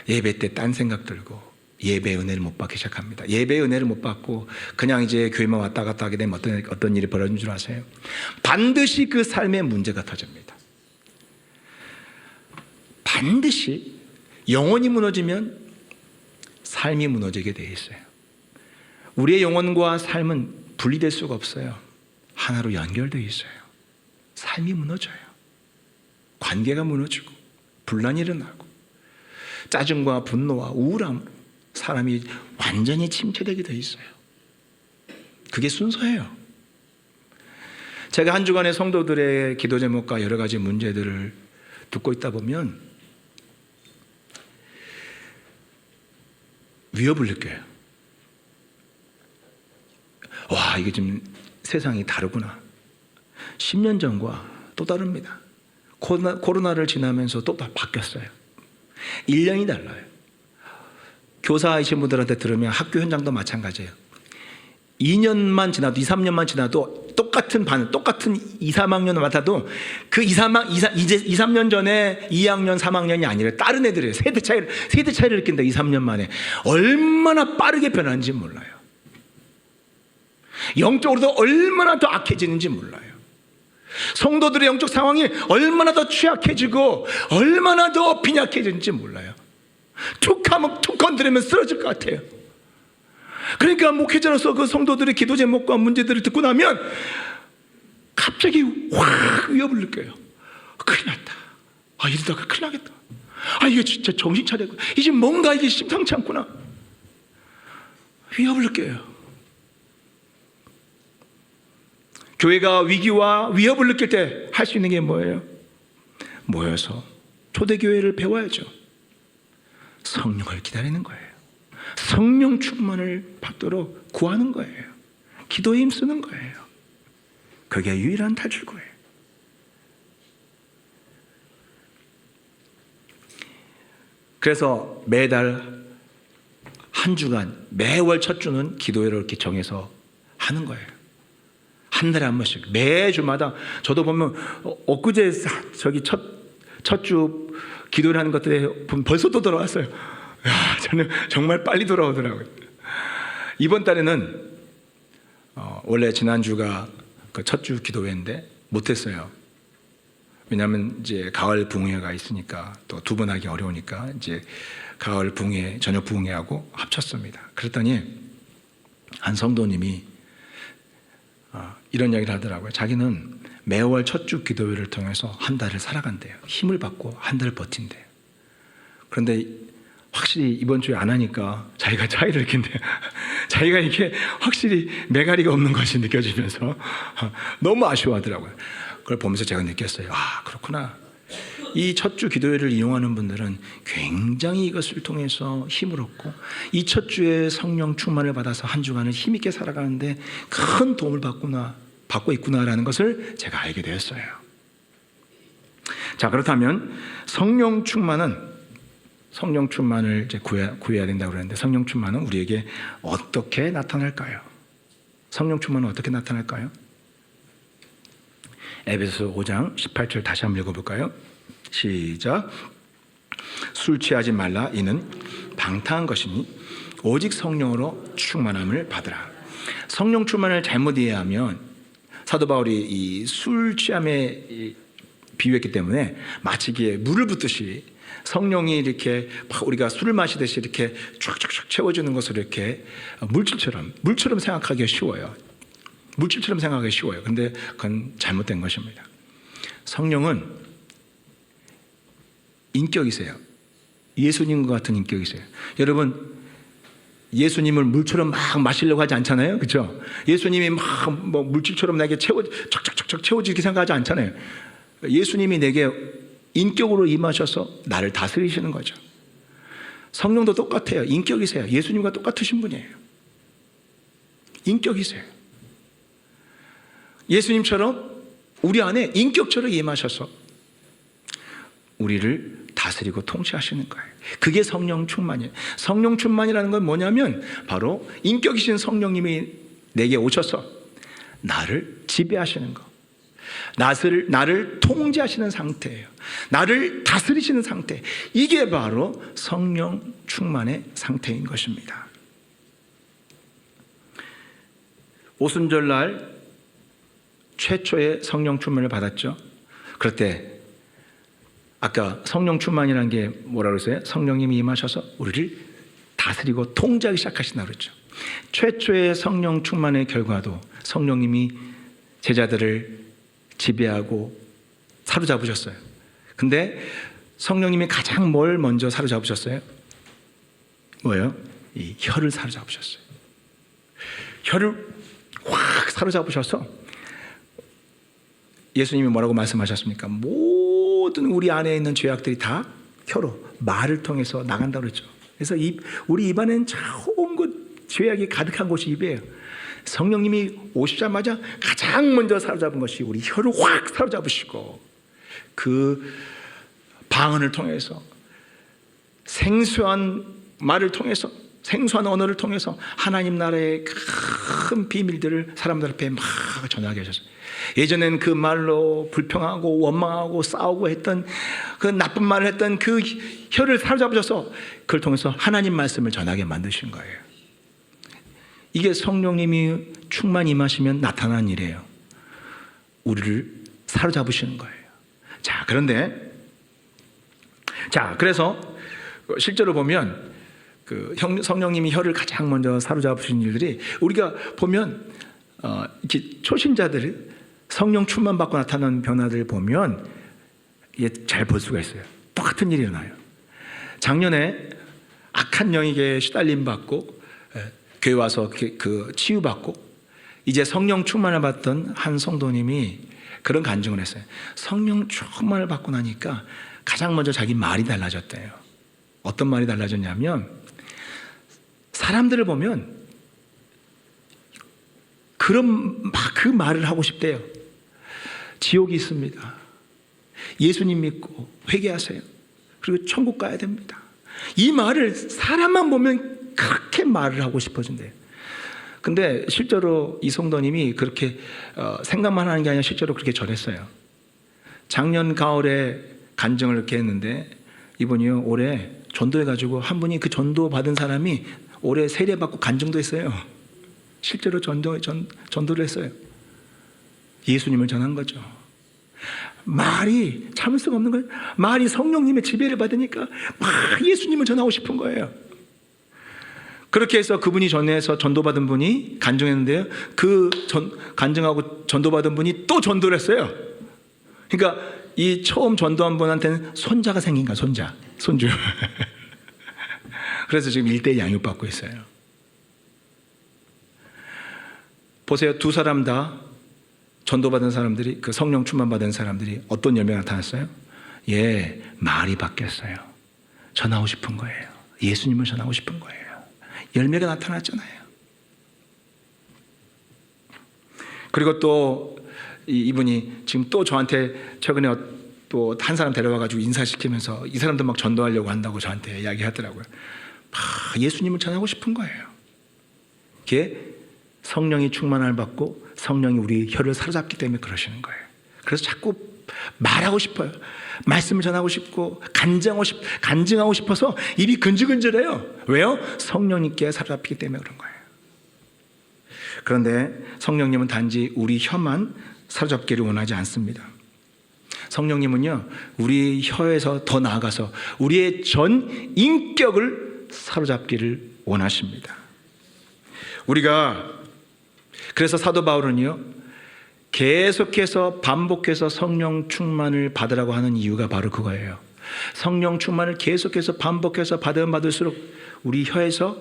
예배 때 딴 생각 들고 예배의 은혜를 못 받기 시작합니다. 예배의 은혜를 못 받고 그냥 이제 교회만 왔다 갔다 하게 되면 어떤 일이 벌어진 줄 아세요? 반드시 그 삶에 문제가 터집니다. 반드시 영혼이 무너지면 삶이 무너지게 돼 있어요. 우리의 영혼과 삶은 분리될 수가 없어요. 하나로 연결되어 있어요. 삶이 무너져요. 관계가 무너지고 분란이 일어나고 짜증과 분노와 우울함으로 사람이 완전히 침체되게 돼 있어요. 그게 순서예요. 제가 한 주간의 성도들의 기도 제목과 여러 가지 문제들을 듣고 있다 보면 위협을 느껴요. 와, 이게 지금 세상이 다르구나. 10년 전과 또 다릅니다. 코로나를 지나면서 또 바뀌었어요. 1년이 달라요. 교사이신 분들한테 들으면 학교 현장도 마찬가지예요. 2년만 지나도 2, 3년만 지나도 똑같은 반, 똑같은 2, 3학년을 맡아도 그 2, 3년 전에 2학년, 3학년이 아니라 다른 애들이에요. 세대 차이를 느낀다. 2, 3년 만에 얼마나 빠르게 변하는지 몰라요. 영적으로도 얼마나 더 악해지는지 몰라요. 성도들의 영적 상황이 얼마나 더 취약해지고 얼마나 더 빈약해지는지 몰라요. 툭 하면 툭 건드리면 쓰러질 것 같아요. 그러니까 목회자로서 그 성도들의 기도 제목과 문제들을 듣고 나면 갑자기 확 위협을 느껴요. 큰일 났다. 이러다가 큰일 나겠다. 이게 진짜 정신 차리고 이제 뭔가 이게 심상치 않구나. 위협을 느껴요. 교회가 위기와 위협을 느낄 때 할 수 있는 게 뭐예요? 모여서 초대교회를 배워야죠. 성령을 기다리는 거예요. 성령 충만을 받도록 구하는 거예요. 기도에 힘쓰는 거예요. 그게 유일한 탈출구예요. 그래서 매달 한 주간 매월 첫 주는 기도회를 이렇게 정해서 하는 거예요. 한 달에 한 번씩 매주마다. 저도 보면 엊그제 저기 첫 주 기도를 하는 것들에 벌써 또 돌아왔어요. 야, 저는 정말 빨리 돌아오더라고요. 이번 달에는 원래 지난주가 그 첫 주 기도회인데 못했어요. 왜냐하면 이제 가을 부흥회가 있으니까 또 두 번 하기 어려우니까 이제 가을 부흥회, 저녁 부흥회하고 합쳤습니다. 그랬더니 한 성도님이 이런 이야기를 하더라고요. 자기는 매월 첫 주 기도회를 통해서 한 달을 살아간대요. 힘을 받고 한 달을 버틴대요. 그런데 확실히 이번 주에 안 하니까 자기가 차이를 느낀대요. 자기가 이게 확실히 매가리가 없는 것이 느껴지면서 너무 아쉬워하더라고요. 그걸 보면서 제가 느꼈어요. 아, 그렇구나. 이 첫 주 기도회를 이용하는 분들은 굉장히 이것을 통해서 힘을 얻고 이 첫 주에 성령 충만을 받아서 한 주간을 힘있게 살아가는데 큰 도움을 받고 있구나라는 것을 제가 알게 되었어요. 자, 그렇다면 성령 충만을 이제 구해야 된다고 그러는데 성령 충만은 우리에게 어떻게 나타날까요? 성령 충만은 어떻게 나타날까요? 에베소서 5장 18절 다시 한번 읽어볼까요? 시작. 술 취하지 말라. 이는 방탕한 것이니 오직 성령으로 충만함을 받으라. 성령 충만을 잘못 이해하면 사도 바울이 이 술 취함에 비유했기 때문에 마치 이게 물을 붓듯이 성령이 이렇게 우리가 술을 마시듯이 이렇게 쫙쫙쫙 채워주는 것을 이렇게 물처럼 생각하기가 쉬워요. 물질처럼 생각하기 쉬워요. 근데 그건 잘못된 것입니다. 성령은 인격이세요. 예수님과 같은 인격이세요. 여러분, 예수님을 물처럼 막 마시려고 하지 않잖아요. 그렇죠? 예수님이 막 뭐 물질처럼 내게 척척척척 채워지게 생각하지 않잖아요. 예수님이 내게 인격으로 임하셔서 나를 다스리시는 거죠. 성령도 똑같아요. 인격이세요. 예수님과 똑같으신 분이에요. 인격이세요. 예수님처럼 우리 안에 인격처럼 임하셔서 우리를 다스리고 통치하시는 거예요. 그게 성령 충만이에요. 성령 충만이라는 건 뭐냐면 바로 인격이신 성령님이 내게 오셔서 나를 지배하시는 거, 나를 통제하시는 상태예요. 나를 다스리시는 상태. 이게 바로 성령 충만의 상태인 것입니다. 오순절날 최초의 성령 충만을 받았죠. 그럴 때 아까 성령 충만이라는 게 뭐라고 그랬어요? 성령님이 임하셔서 우리를 다스리고 통제하기 시작하신다고 그랬죠. 최초의 성령 충만의 결과도 성령님이 제자들을 지배하고 사로잡으셨어요. 근데 성령님이 가장 뭘 먼저 사로잡으셨어요? 뭐예요? 이 혀를 사로잡으셨어요. 혀를 확 사로잡으셔서 예수님이 뭐라고 말씀하셨습니까? 모든 우리 안에 있는 죄악들이 다 혀로, 말을 통해서 나간다고 그랬죠. 그래서 우리 입안에는 좋은 것, 죄악이 가득한 곳이 입이에요. 성령님이 오시자마자 가장 먼저 사로잡은 것이 우리 혀를 확 사로잡으시고 그 방언을 통해서 생소한 말을 통해서 생소한 언어를 통해서 하나님 나라의 큰 비밀들을 사람들 앞에 막 전하게 하셨어요. 예전엔 그 말로 불평하고 원망하고 싸우고 했던 그 나쁜 말을 했던 그 혀를 사로잡으셔서 그걸 통해서 하나님 말씀을 전하게 만드신 거예요. 이게 성령님이 충만히 임하시면 나타나는 일이에요. 우리를 사로잡으시는 거예요. 자, 그런데 그래서 실제로 보면 그 성령님이 혀를 가장 먼저 사로잡으신 일들이 우리가 보면 이렇게 초신자들 성령 충만 받고 나타나는 변화들을 보면 잘 볼 수가 있어요. 똑같은 일이 일어나요. 작년에 악한 영에게 시달림 받고 교회 와서 그 치유받고 이제 성령 충만을 받던 한 성도님이 그런 간증을 했어요. 성령 충만을 받고 나니까 가장 먼저 자기 말이 달라졌대요. 어떤 말이 달라졌냐면 사람들을 보면 그 말을 하고 싶대요. 지옥이 있습니다. 예수님 믿고 회개하세요. 그리고 천국 가야 됩니다. 이 말을 사람만 보면 그렇게 말을 하고 싶어진대요. 근데 실제로 이 성도님이 그렇게 생각만 하는 게 아니라 실제로 그렇게 전했어요. 작년 가을에 간증을 이렇게 했는데 이분이요 올해 전도해가지고 한 분이 그 전도 받은 사람이 올해 세례받고 간증도 했어요. 실제로 전도를 했어요. 예수님을 전한 거죠. 말이 참을 수가 없는 거예요. 말이 성령님의 지배를 받으니까 막 예수님을 전하고 싶은 거예요. 그렇게 해서 그분이 전해서 전도받은 분이 간증했는데요, 간증하고 전도받은 분이 또 전도를 했어요. 그러니까 이 처음 전도한 분한테는 손자가 생긴 거야. 손주. 그래서 지금 1대1 양육받고 있어요. 보세요. 두 사람 다 전도받은 사람들이, 그 성령 충만 받은 사람들이 어떤 열매가 나타났어요? 말이 바뀌었어요. 전하고 싶은 거예요. 예수님을 전하고 싶은 거예요. 열매가 나타났잖아요. 그리고 또 이분이 지금 또 저한테 최근에 또 한 사람 데려와가지고 인사시키면서 이 사람도 막 전도하려고 한다고 저한테 이야기하더라고요. 예수님을 전하고 싶은 거예요. 그게 성령이 충만함을 받고 성령이 우리 혀를 사로잡기 때문에 그러시는 거예요. 그래서 자꾸 말하고 싶어요. 말씀을 전하고 싶고 간증하고 싶어서 입이 근질근질해요. 왜요? 성령님께 사로잡히기 때문에 그런 거예요. 그런데 성령님은 단지 우리 혀만 사로잡기를 원하지 않습니다. 성령님은요, 우리 혀에서 더 나아가서 우리의 전 인격을 사로잡기를 원하십니다. 그래서 사도 바울은요, 계속해서 반복해서 성령 충만을 받으라고 하는 이유가 바로 그거예요. 성령 충만을 계속해서 반복해서 받으면 받을수록 우리 혀에서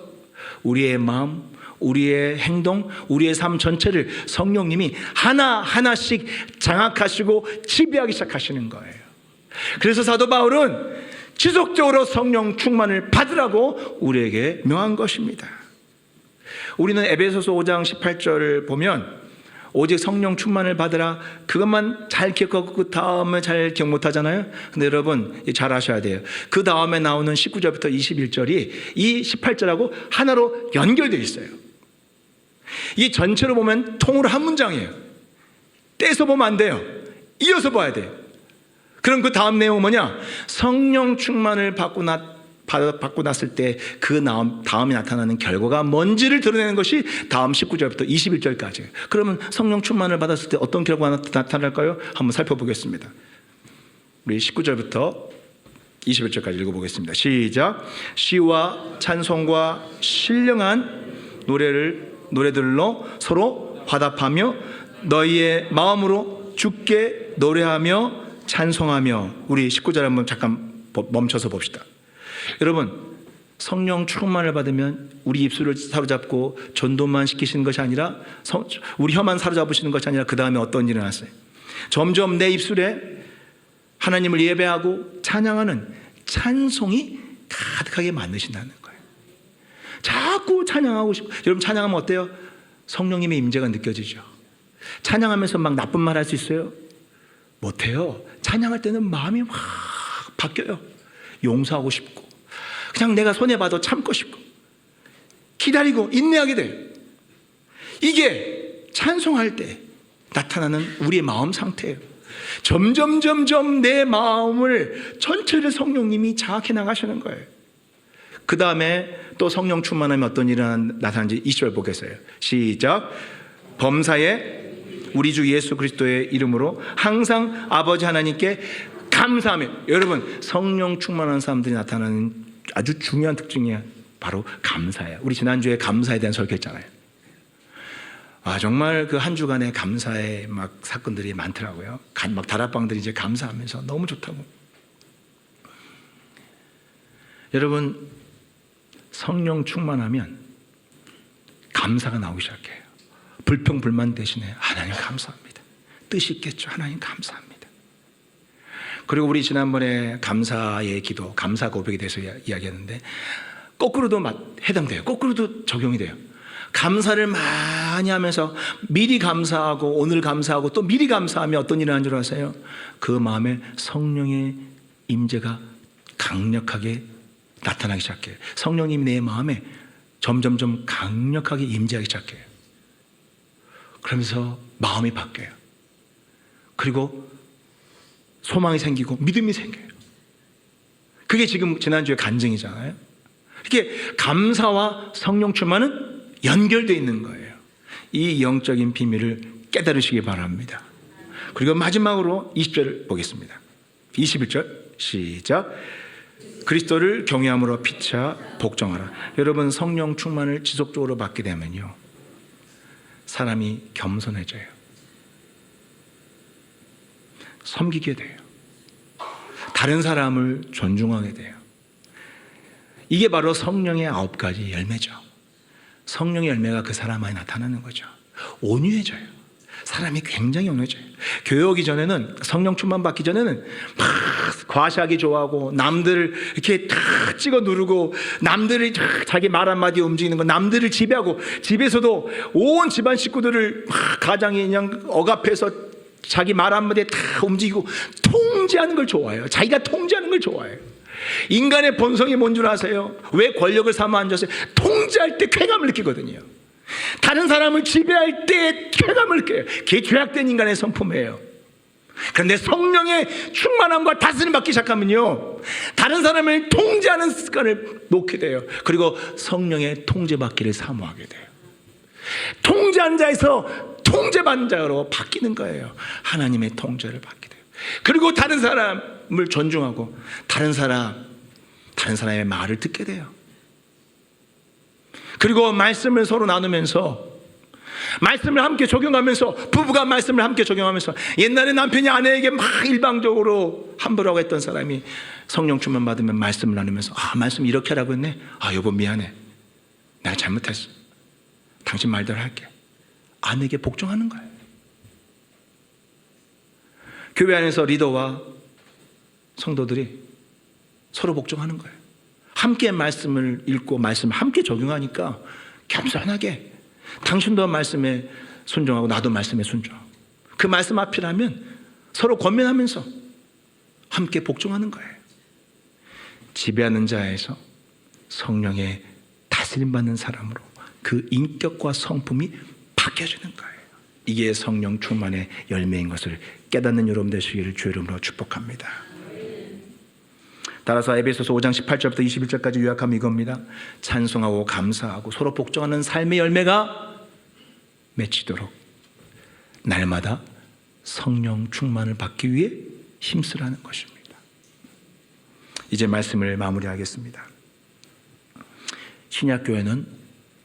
우리의 마음, 우리의 행동, 우리의 삶 전체를 성령님이 하나하나씩 장악하시고 지배하기 시작하시는 거예요. 그래서 사도 바울은 지속적으로 성령 충만을 받으라고 우리에게 명한 것입니다. 우리는 에베소서 5장 18절을 보면 오직 성령 충만을 받으라, 그것만 잘 기억하고 그 다음에 잘 기억 못하잖아요. 근데 여러분 잘 아셔야 돼요. 그 다음에 나오는 19절부터 21절이 이 18절하고 하나로 연결되어 있어요. 이 전체로 보면 통으로 한 문장이에요. 떼서 보면 안 돼요. 이어서 봐야 돼요. 그럼 그 다음 내용은 뭐냐? 성령 충만을 받고 났을 때 그 다음에 나타나는 결과가 뭔지를 드러내는 것이 다음 19절부터 21절까지예요. 그러면 성령 충만을 받았을 때 어떤 결과가 나타날까요? 한번 살펴보겠습니다. 우리 19절부터 21절까지 읽어보겠습니다. 시작. 시와 찬송과 신령한 노래들로 서로 화답하며 너희의 마음으로 주께 노래하며 찬송하며. 우리 19절 한번 잠깐 멈춰서 봅시다. 여러분, 성령 충만을 받으면 우리 입술을 사로잡고 전도만 시키시는 것이 아니라 우리 혀만 사로잡으시는 것이 아니라 그 다음에 어떤 일이 일어났어요? 점점 내 입술에 하나님을 예배하고 찬양하는 찬송이 가득하게 만드신다는 거예요. 자꾸 찬양하고 싶고. 여러분, 찬양하면 어때요? 성령님의 임재가 느껴지죠. 찬양하면서 막 나쁜 말 할 수 있어요? 못해요. 찬양할 때는 마음이 막 바뀌어요. 용서하고 싶고, 그냥 내가 손해봐도 참고 싶고, 기다리고 인내하게 돼요. 이게 찬송할 때 나타나는 우리의 마음 상태예요. 점점 내 마음을 전체를 성령님이 장악해 나가시는 거예요. 그 다음에 또 성령 충만하면 어떤 일이 나타나는지 20절 보겠어요. 시작. 범사에 우리 주 예수 그리스도의 이름으로 항상 아버지 하나님께 감사하며. 여러분, 성령 충만한 사람들이 나타나는 아주 중요한 특징이 바로 감사예요. 우리 지난주에 감사에 대한 설교했잖아요. 정말 그 한 주간에 감사의 막 사건들이 많더라고요. 막 다락방들이 이제 감사하면서 너무 좋다고. 여러분, 성령 충만하면 감사가 나오기 시작해요. 불평불만 대신에 하나님 감사합니다. 뜻이 있겠죠. 하나님 감사합니다. 그리고 우리 지난번에 감사의 기도, 감사 고백에 대해서 이야기했는데 거꾸로도 해당돼요. 거꾸로도 적용이 돼요. 감사를 많이 하면서 미리 감사하고 오늘 감사하고 또 미리 감사하면 어떤 일을 하는 줄 아세요? 그 마음에 성령의 임재가 강력하게 나타나기 시작해요. 성령님이 내 마음에 점점점 강력하게 임재하기 시작해요. 그러면서 마음이 바뀌어요. 그리고 소망이 생기고 믿음이 생겨요. 그게 지금 지난주에 간증이잖아요. 이렇게 감사와 성령 충만은 연결되어 있는 거예요. 이 영적인 비밀을 깨달으시기 바랍니다. 그리고 마지막으로 20절 보겠습니다. 21절 시작. 그리스도를 경외함으로 피차 복종하라. 여러분, 성령 충만을 지속적으로 받게 되면요, 사람이 겸손해져요. 섬기게 돼요. 다른 사람을 존중하게 돼요. 이게 바로 성령의 9가지 열매죠. 성령의 열매가 그 사람 안에 나타나는 거죠. 온유해져요. 사람이 굉장히 온유해져요. 교회 오기 전에는, 성령 충만 받기 전에는 막 과시하기 좋아하고, 남들을 이렇게 탁 찍어 누르고, 남들이 자기 말 한마디에 움직이는 거, 남들을 지배하고, 집에서도 온 집안 식구들을 막 가장이 그냥 억압해서 자기 말 한마디에 다 움직이고 통제하는 걸 좋아해요. 자기가 통제하는 걸 좋아해요. 인간의 본성이 뭔 줄 아세요? 왜 권력을 삼아 앉았어요? 통제할 때 쾌감을 느끼거든요. 다른 사람을 지배할 때 쾌감을 느껴요. 그게 죄악된 인간의 성품이에요. 그런데 성령의 충만함과 다스림 받기 시작하면요, 다른 사람을 통제하는 습관을 놓게 돼요. 그리고 성령의 통제받기를 사모하게 돼요. 통제한 자에서 통제받는 자로 바뀌는 거예요. 하나님의 통제를 받게 돼요. 그리고 다른 사람을 존중하고 다른 사람의 말을 듣게 돼요. 그리고 말씀을 서로 나누면서, 말씀을 함께 적용하면서, 부부가 말씀을 함께 적용하면서, 옛날에 남편이 아내에게 막 일방적으로 함부라고 했던 사람이 성령 충만 받으면 말씀을 나누면서, 말씀 이렇게 하라고 했네. 여보 미안해, 내가 잘못했어, 당신 말대로 할게. 아내에게 복종하는 거예요. 교회 안에서 리더와 성도들이 서로 복종하는 거예요. 함께 말씀을 읽고 말씀을 함께 적용하니까 겸손하게, 당신도 말씀에 순종하고 나도 말씀에 순종하고, 그 말씀 앞이라면 서로 권면하면서 함께 복종하는 거예요. 지배하는 자에서 성령의 다스림받는 사람으로 그 인격과 성품이 바뀌어지는 거예요. 이게 성령 충만의 열매인 것을 깨닫는 여러분 되시기를 주의 이름으로 축복합니다. 따라서 에베소서 5장 18절부터 21절까지 요약하면 이겁니다. 찬송하고 감사하고 서로 복종하는 삶의 열매가 맺히도록 날마다 성령 충만을 받기 위해 힘쓰라는 것입니다. 이제 말씀을 마무리하겠습니다. 신약교회는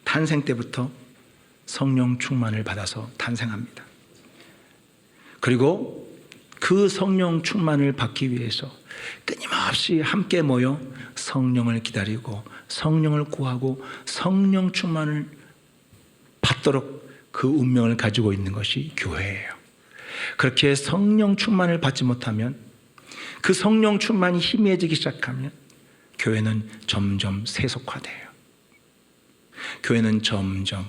탄생 때부터 성령 충만을 받아서 탄생합니다. 그리고 그 성령 충만을 받기 위해서 끊임없이 함께 모여 성령을 기다리고 성령을 구하고 성령 충만을 받도록 그 운명을 가지고 있는 것이 교회예요. 그렇게 성령 충만을 받지 못하면, 그 성령 충만이 희미해지기 시작하면 교회는 점점 세속화돼요. 교회는 점점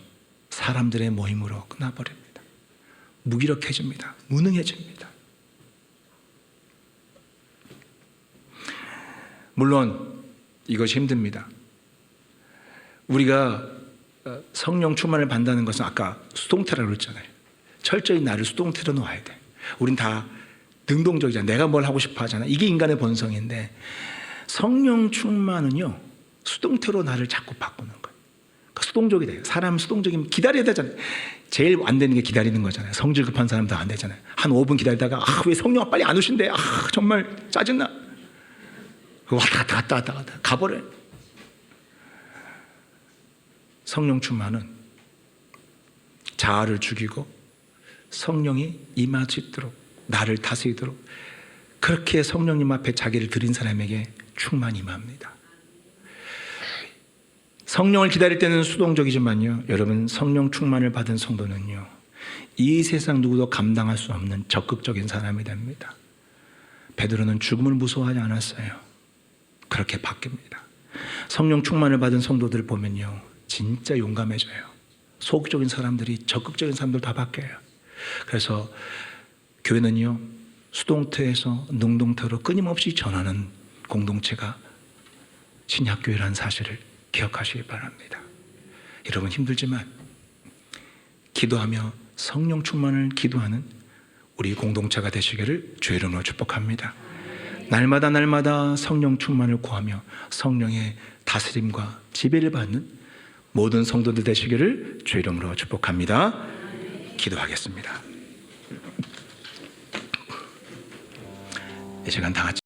사람들의 모임으로 끝나버립니다. 무기력해집니다. 무능해집니다. 물론 이것이 힘듭니다. 우리가 성령 충만을 받는다는 것은 아까 수동태라고 그랬잖아요. 철저히 나를 수동태로 놓아야 돼. 우린 다 능동적이잖아. 내가 뭘 하고 싶어 하잖아. 이게 인간의 본성인데, 성령 충만은요, 수동태로 나를 자꾸 바꾸는 거예요. 그러니까 수동적이 돼요. 사람 수동적이면 기다려야 되잖아요. 제일 안 되는 게 기다리는 거잖아요. 성질 급한 사람도 안 되잖아요. 한 5분 기다리다가 왜 성령아 빨리 안 오신대. 정말 짜증나. 왔다 갔다 가버려요. 성령 충만은 자아를 죽이고 성령이 임할 수 있도록, 나를 다스리도록, 그렇게 성령님 앞에 자기를 드린 사람에게 충만히 임합니다. 성령을 기다릴 때는 수동적이지만요, 여러분, 성령 충만을 받은 성도는요, 이 세상 누구도 감당할 수 없는 적극적인 사람이 됩니다. 베드로는 죽음을 무서워하지 않았어요. 그렇게 바뀝니다. 성령 충만을 받은 성도들 보면요, 진짜 용감해져요. 소극적인 사람들이 적극적인 사람들 다 바뀌어요. 그래서 교회는요, 수동태에서 능동태로 끊임없이 전하는 공동체가 신약교회라는 사실을 기억하시기 바랍니다. 여러분 힘들지만 기도하며 성령 충만을 기도하는 우리 공동체가 되시기를 주의 이름으로 축복합니다. 날마다 성령 충만을 구하며 성령의 다스림과 지배를 받는 모든 성도들 되시기를 주의 이름으로 축복합니다. 기도하겠습니다. 이 시간 다 같이